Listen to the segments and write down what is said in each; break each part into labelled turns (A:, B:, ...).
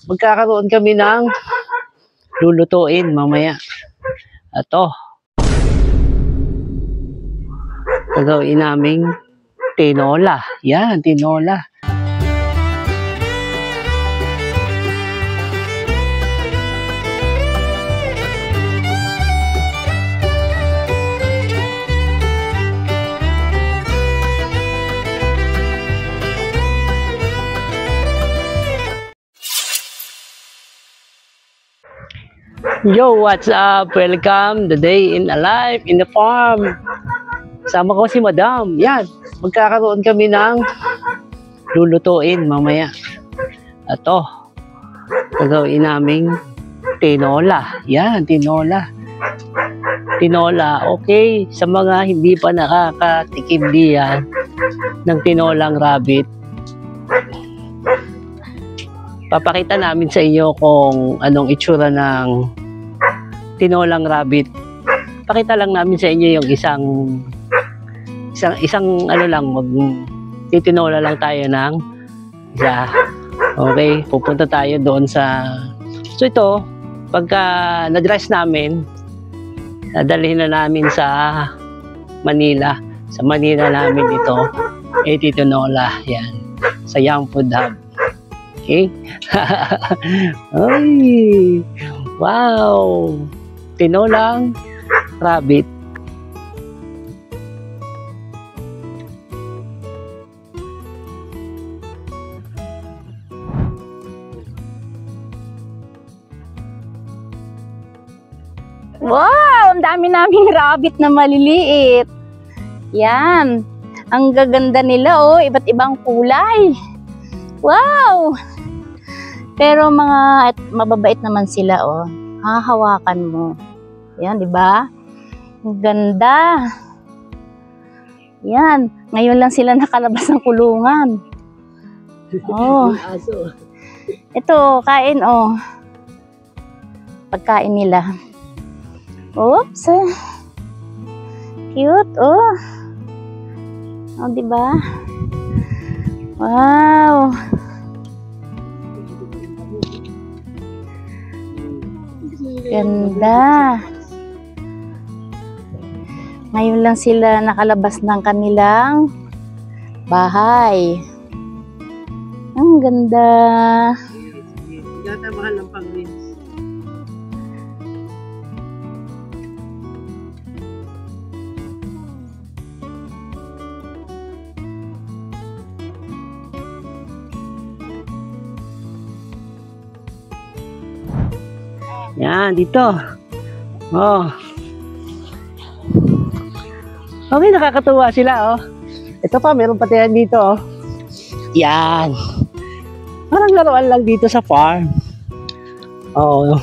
A: magkakaroon kami ng lulutuin mamaya. Ito. Gagawin naming tinola. Yan, tinola. Yo, what's up? Welcome the day in a life in the farm. Sama ko si Madam. Yan, magkakaroon kami ng lulutuin mamaya. Ito. Gagawin naming tinola. Yan, tinola. Tinola, okay. Sa mga hindi pa nakakatikim diyan ng tinolang rabbit, papakita namin sa inyo kung anong itsura ng tinolang rabbit. Pakita lang namin sa inyo yung isang ano lang, titinola lang tayo ng isa. Okay, pupunta tayo doon sa... So ito, pagka na-dress namin, nadalhin na namin sa Manila. Sa Manila namin ito, titinola. Yan, sa Young Food Hub. Okay? Ay! Wow! Tinolang rabbit.
B: Wow! Ang dami naming rabbit na maliliit. Yan. Ang gaganda nila, oh. Iba't ibang kulay. Wow! Pero mababait naman sila, oh. Hahawakan mo. Yan, di ba? Ang ganda. Yan. Ngayon lang sila nakalabas ng kulungan. Oh. Ito, kain, oh. Pagkain nila. Oops. Cute, oh. Oh, di ba? Wow. Ganda. Ngayon lang sila nakalabas ng kanilang bahay. Ang ganda.
A: Gata mahal ng pang-rinse. Yan, dito. Oh. Okay, nakakatuwa sila, oh. Ito pa, meron pati yan dito, oh. Yan. Parang laruan lang dito sa farm. Oh.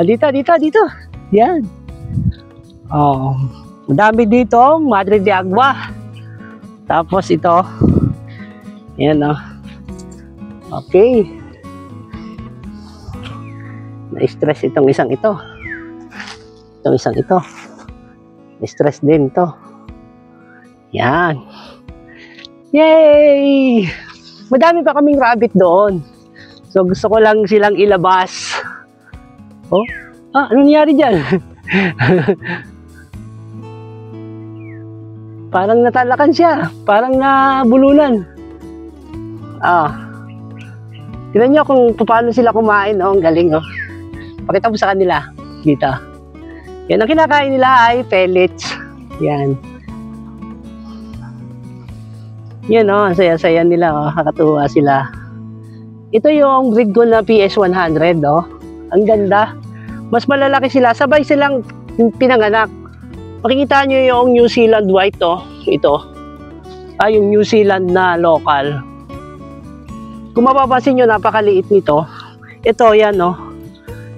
A: Dito. Yan. Oh. Madami dito, Madre de Agua. Tapos ito. Yan, oh. Okay. Na-stress itong isang ito. Itong isang ito. Na-stress din ito. Yan. Yay! Madami pa kaming rabbit doon. So gusto ko lang silang ilabas. Oh? Ano nangyari dyan? Parang natalakan siya. Parang nabulunan. Tignan nyo kung paano sila kumain. Oh, ang galing, oh. Pakita mo sa kanila dito. Yan ang kinakain nila ay pellets. Yan. Yan, oh, ang saya-saya nila, oh. Kakatuwa sila. Ito yung breed ko na PS100, oh. Ang ganda. Mas malalaki sila. Sabay silang pinanganak. Makikita nyo yung New Zealand white, oh. Ito. Yung New Zealand na local. Kung mapapansin nyo, napakaliit nito. Ito, yan, oh.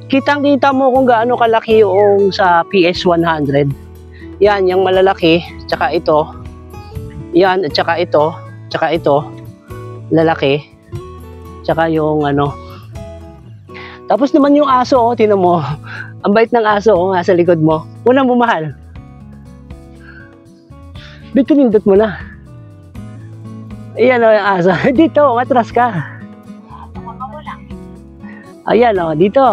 A: Kitang-kita mo kung gaano kalaki yung sa PS100. Yan, yung malalaki, tsaka ito. Yan, tsaka ito, lalaki. Tsaka yung ano. Tapos naman yung aso, oh, tinan mo. Ang bait ng aso, oh, nga sa likod mo. Unang bumahal. Pinindot mo na. Ayan, oh, yung aso. Dito, matras ka. Ayan, oh, dito.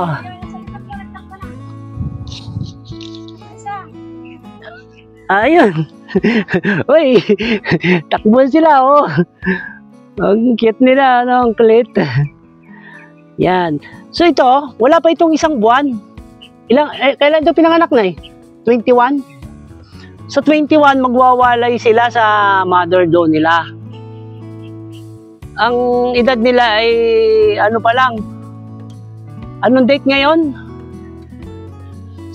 A: Ayun. Uy, takbuhan sila, oh. Ang cute nila, ano, ang kulit. Yan. So ito, wala pa itong isang buwan. Kailan ito pinanganak na 21? So 21, magwawalay sila sa mother daw nila. Ang edad nila ay, ano pa lang, anong date ngayon?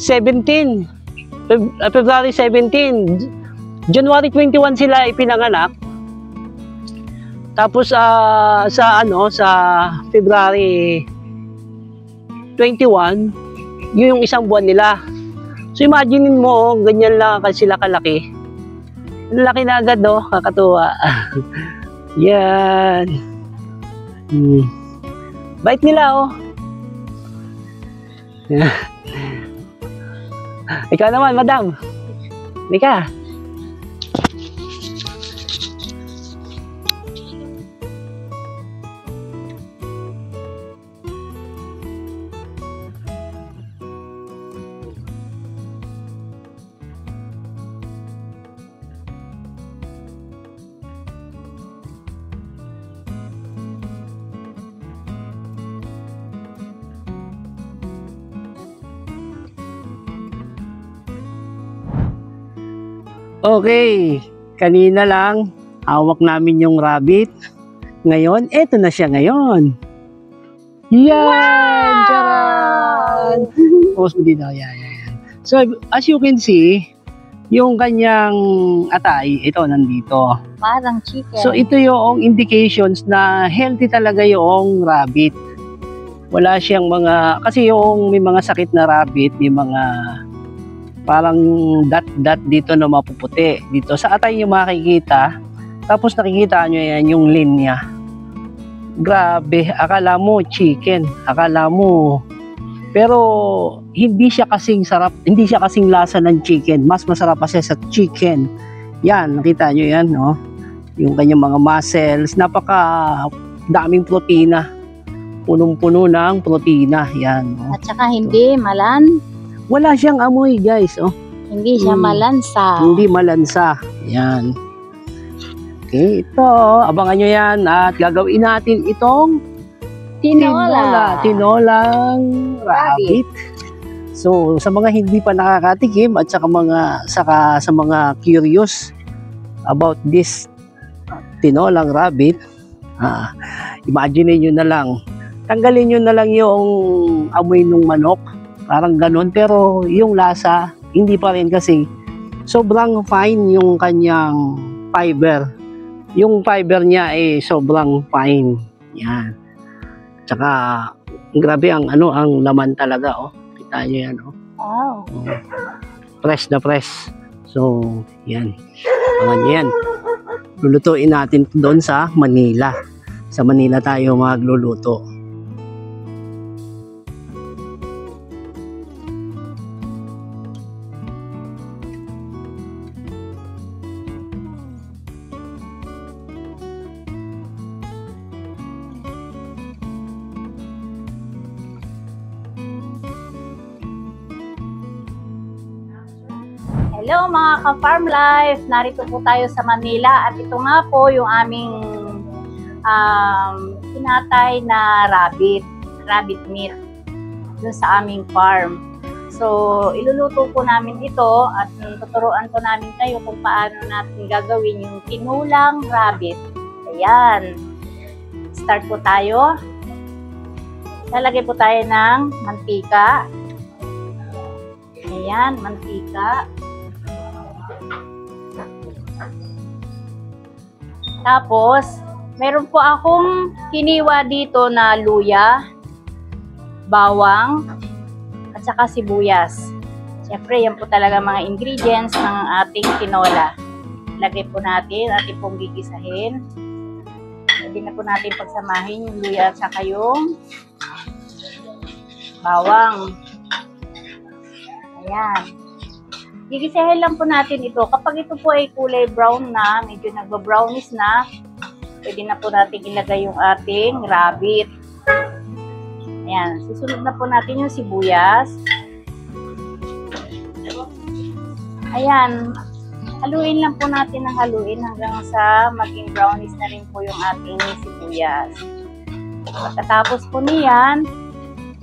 A: 17. February 17. January 21 sila ipinanganak. Tapos sa February 21, yun yung isang buwan nila. So imaginein mo, ganyan lang sila kalaki. Ang laki na agad, no? Kakatuwa. Yan. Bait nila, oh. Ikaw naman, madam. Ika. Okay, kanina lang hawak namin yung rabbit. Ngayon, eto na siya ngayon. Yan!
B: Wow!
A: Charan! Post mo dito. Yan. So, as you can see, yung kanyang atay, ito nandito.
B: Parang chicken.
A: So, ito yung indications na healthy talaga yung rabbit. Wala siyang kasi yung may mga sakit na rabbit, may mga parang dot dito na mapuputi. Dito sa atay nyo makikita. Tapos nakikita nyo yan yung linya. Grabe, akala mo chicken. Akala mo. Pero hindi siya kasing sarap. Hindi siya kasing lasa ng chicken. Mas masarap kasi sa chicken. Yan, nakita nyo yan, no? Yung kanyang mga muscles. Napaka daming protina. Punong-puno ng protina. Yan, no?
B: At saka hindi malan.
A: Wala siyang amoy, guys. Oh.
B: Hindi siya malansa.
A: Hindi malansa. Yan. Okay, ito. Abangan nyo yan. At gagawin natin itong tinolang rabbit. So, sa mga hindi pa nakakatikim at sa mga curious about this tinolang rabbit, imagine nyo na lang. Tanggalin nyo na lang yung amoy ng manok. Parang ganun, pero yung lasa, hindi pa rin kasi sobrang fine yung kanyang fiber. Yung fiber niya ay sobrang fine. Yan. Tsaka, grabe ang laman talaga, oh. Kita nyo yan, oh.
B: Wow.
A: Fresh na fresh. So, yan. Pangan nyo yan. Lulutuin natin doon sa Manila. Sa Manila tayo magluluto.
B: Hello mga ka-farm life! Narito po tayo sa Manila at ito nga po yung aming tinatay na rabbit meat dun sa aming farm. So, iluluto po namin ito at tuturuan po namin kayo kung paano natin gagawin yung tinulang rabbit. Ayan. Start po tayo. Lalagay po tayo ng mantika. Ayan, mantika. Tapos, meron po akong kiniwa dito na luya, bawang, at saka sibuyas. Siyempre, yan po talaga mga ingredients ng ating tinola. Lagay po natin, ating pong gigisahin. Pwede na po natin pagsamahin yung luya at saka yung bawang. Ayan. Gigisahin lang po natin ito. Kapag ito po ay kulay brown na, medyo nagba-brownish na, pwede na po natin ilagay yung ating rabbit. Ayan, susunod na po natin yung sibuyas. Ayan, haluin lang po natin ng haluin hanggang sa maging brownish na rin po yung ating sibuyas. Pagkatapos po niyan,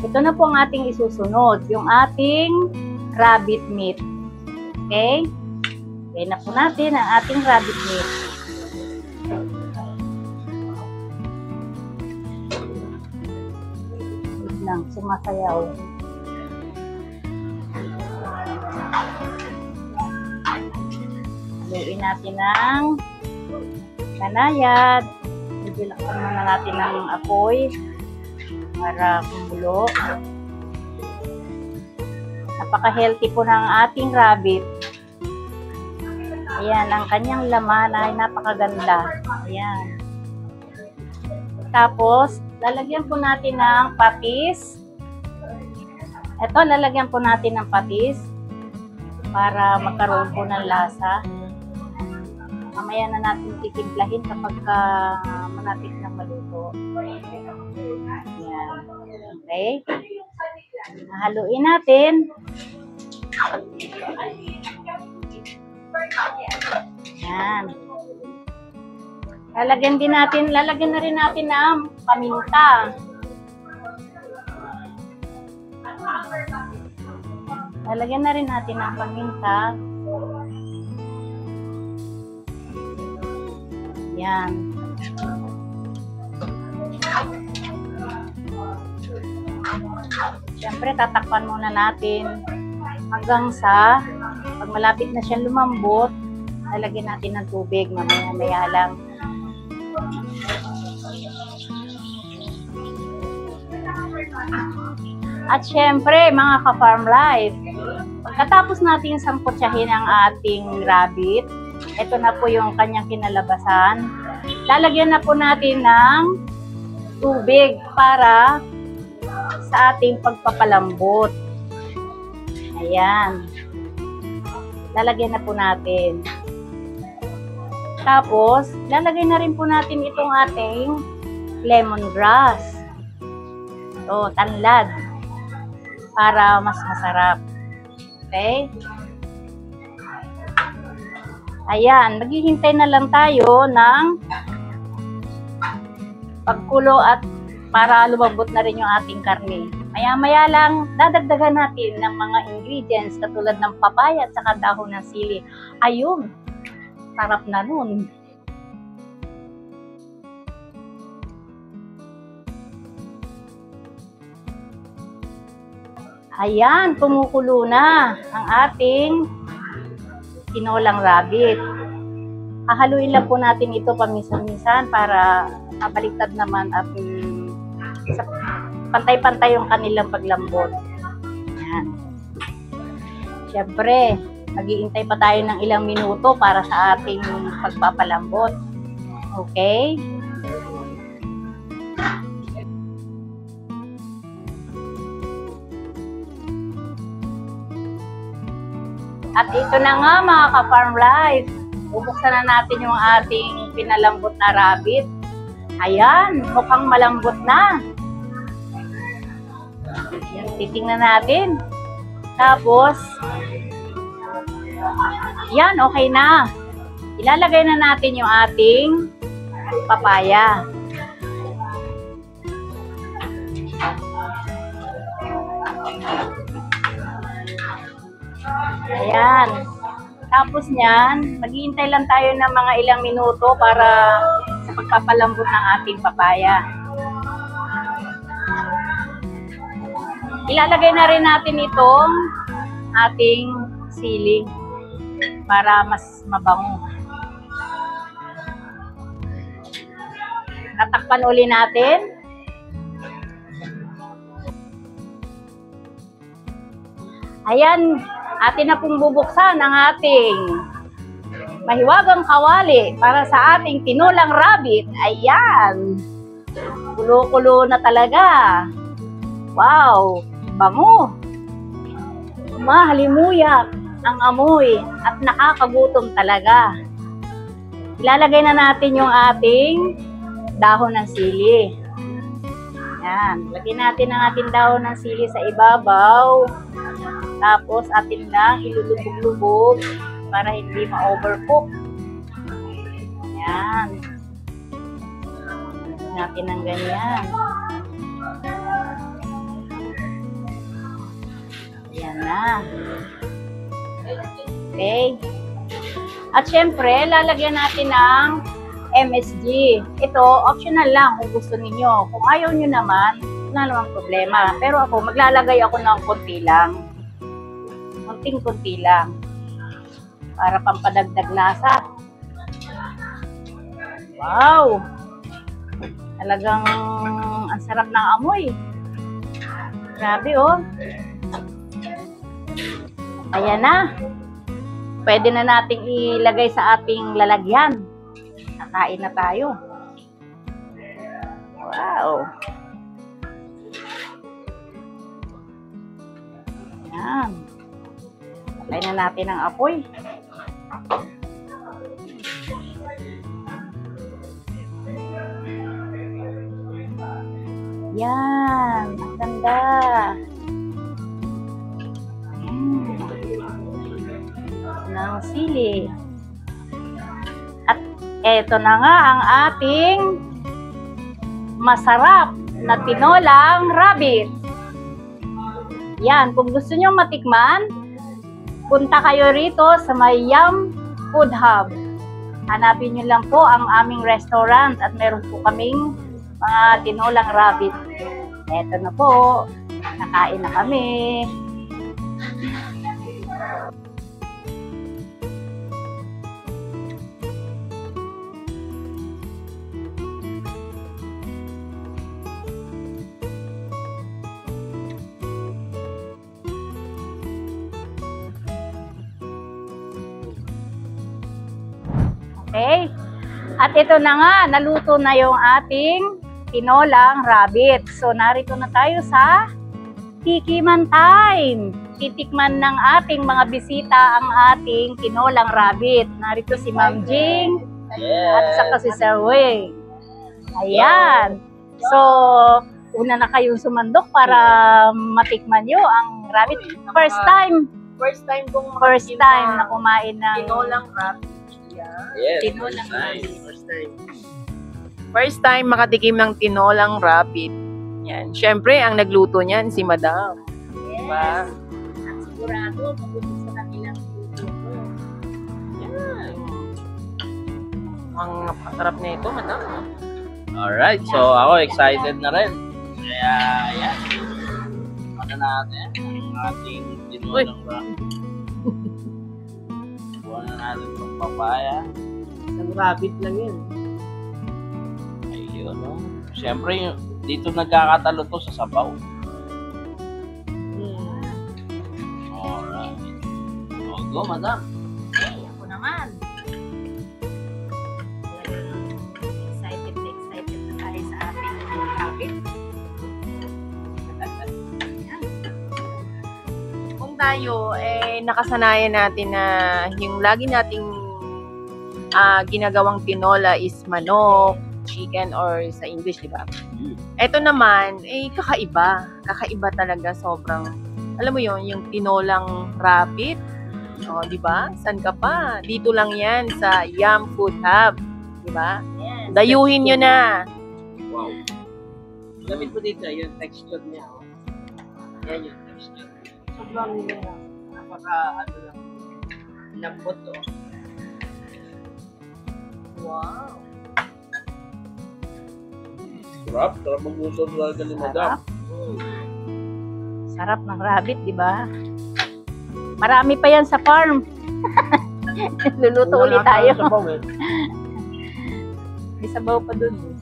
B: ito na po ang ating isusunod, yung ating rabbit meat. Okay? Kaya na po natin ang ating rabbit meat. Wait lang, sumasayaw. Haluin natin ng kanayad. Bilaksan muna natin ng apoy para kumulo. Napaka-healthy po ng ating rabbit. Ayan, ang kanyang laman ay napakaganda. Ayan. Tapos, lalagyan po natin ng patis. Ito, lalagyan po natin ng patis para magkaroon po ng lasa. Mamaya na natin titimplahin kapag malapit na maluto. Ayan. Okay. Haluin natin. Ayan. Lalagyan na rin natin ng paminta. Lalagyan na rin natin ng paminta. Yan. Siyempre, tatakpan muna natin hanggang sa pag malapit na siyang lumambot, lalagyan natin ng tubig. Mamaya-maya lang. At siyempre, mga ka-farm life, pagkatapos natin samputsahin ang ating rabbit, ito na po yung kanyang kinalabasan. Lalagyan na po natin ng tubig para sa ating pagpapalambot. Ayan. Lalagyan na po natin. Tapos, lalagay na rin po natin itong ating lemongrass. Ito, tanlad. Para mas masarap. Okay? Ayan, maghihintay na lang tayo ng pagkulo at para lumambot na rin yung ating karne. Maya-maya lang, dadagdagan natin ng mga ingredients katulad ng papaya at saka dahon ng sili. Ayun, sarap na nun. Ayan, kumukulo na ang ating tinolang rabbit. Hahaluin lang po natin ito paminsan-minsan para mabaliktad naman at pantay-pantay yung kanilang paglambot. Ayan. Siyempre, mag-iintay pa tayo ng ilang minuto para sa ating pagpapalambot. Okay? At ito na nga mga ka-farm life. Bubuksan na natin yung ating pinalambot na rabbit. Ayan, mukhang malambot na. Yan, titingnan natin. Tapos, yan, okay na. Ilalagay na natin yung ating papaya. Ayan. Tapos niyan, maghihintay lang tayo ng mga ilang minuto para sa pagpapalambot ng ating papaya. Ilalagay na rin natin itong ating sili para mas mabango. Tatakpan uli natin. Ayan, atin na pong bubuksan ang ating mahiwagang kawali para sa ating tinulang rabbit. Ayan, kulo-kulo na talaga. Wow, bango. Mahalimuyak ang amoy at nakakagutom talaga. Ilalagay na natin yung ating dahon ng sili. Yan. Lagyan natin ang ating dahon ng sili sa ibabaw. Tapos atin lang ilulubog-lubog para hindi ma-overcook. Yan. Lagyan natin ng ganyan. Yan na. Okay. At syempre, lalagyan natin ng MSG. Ito, optional lang kung gusto niyo. Kung ayaw niyo naman, wala namang problema. Pero ako, maglalagay ako ng konti lang. Konting-konti lang. Para pampadagdag lasa. Wow! Talagang ang sarap ng amoy. Grabe, oh. Ayan na. Pwede na nating ilagay sa ating lalagyan. Nakain na tayo. Wow. Ayan. Patay na natin ang apoy. Yan. Ang ganda. Ng sili. At eto na nga ang ating masarap na tinolang rabbit. Yan, kung gusto nyo matikman, punta kayo rito sa may Yum Food Hub. Hanapin nyo lang po ang aming restaurant at meron po kaming mga tinolang rabbit. Eto na po, nakain na kami. Okay? At ito na nga, naluto na yung ating tinolang rabbit. So, narito na tayo sa tikiman time. Titikman ng ating mga bisita ang ating tinolang rabbit. Narito si Ma'am Jing at saka si Sir Wing. Ayan. So, una na kayong sumandok para matikman nyo ang rabbit. First time na kumain ng
C: tinolang rabbit.
D: Yes,
B: tinolang rabbit.
C: First time makatikim ng tinolang rabbit. Yan. Siyempre, ang nagluto niyan si Madam. Diba?
B: At sigurado, magugustuhan na nilang luto.
C: Yan. Ang masarap na ito, Madam.
D: Alright, so ako excited na rin. Kaya, ayan. Ano natin ang ating tinolang rabbit. Buwan na natin itong papaya.
A: Isang rabbit lang yun.
D: Ayun, no? Siyempre, dito nagkakatalo to sa sabaw. Alright. O, go, Madam.
B: Ako naman. Excited na tayo sa ating rabbit.
C: Kung tayo, nakasanayan natin na yung lagi nating ginagawang tinola is manok, chicken, or sa English, di ba? Ito naman, kakaiba. Kakaiba talaga, sobrang, alam mo yon yung tinolang rabbit. O, di ba? San ka pa? Dito lang yan sa Yum Food Hub. Di ba?
B: Yes.
C: Dayuhin nyo na.
D: Wow. Lamit mo dito, yung texture niya. Oh. Yan yung texture. Sobrang napaka, lambot, oh.
C: Wow.
D: Sarap magluto talaga ni Madam.
B: Sarap ng rabbit, di ba? Marami pa yan sa farm. Luluto ulit tayo. May sabaw pa dun.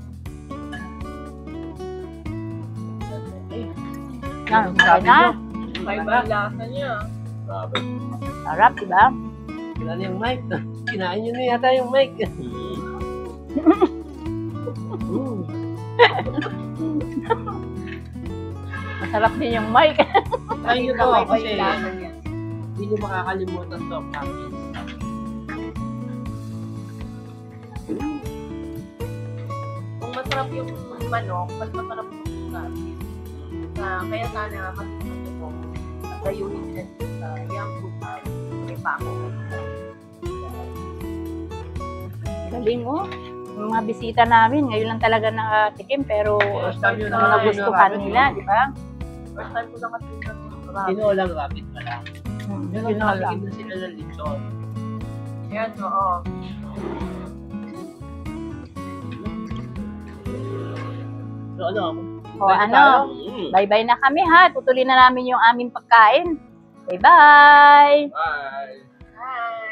B: Okay na.
C: Iba lasa niya.
D: Grabe.
B: Sarap, di ba?
A: Kailan yung mic? Kinain nyo na yata yung mic.
B: Masarap din yung mic.
A: Ay, yun
C: Ikaw,
A: ako
C: iba
A: kasi
C: yung lasa niya.
A: hindi nyo makakalimutan to. Promise.
C: Kung masarap yung manok, mas masarap yung rabbit. Kaya sana matikman nyo po. At dayunin nila dito sa Young Food House. May pako.
B: Galing oh. Yung mga bisita namin, ngayon lang talaga nakatikim, pero
D: First time yun
B: nagustuhan nila, di ba?
C: First time ko lang kasi ng rabbit.
D: Tinolang rabbit pala. Pero
B: Yun lang.
D: nakakagin na sila ng lechon.
C: Yan, oo.
D: So ano ako?
B: O ano, bye-bye na kami ha. Tutuloy na namin yung aming pagkain. Bye-bye!
D: Bye!
C: Hi!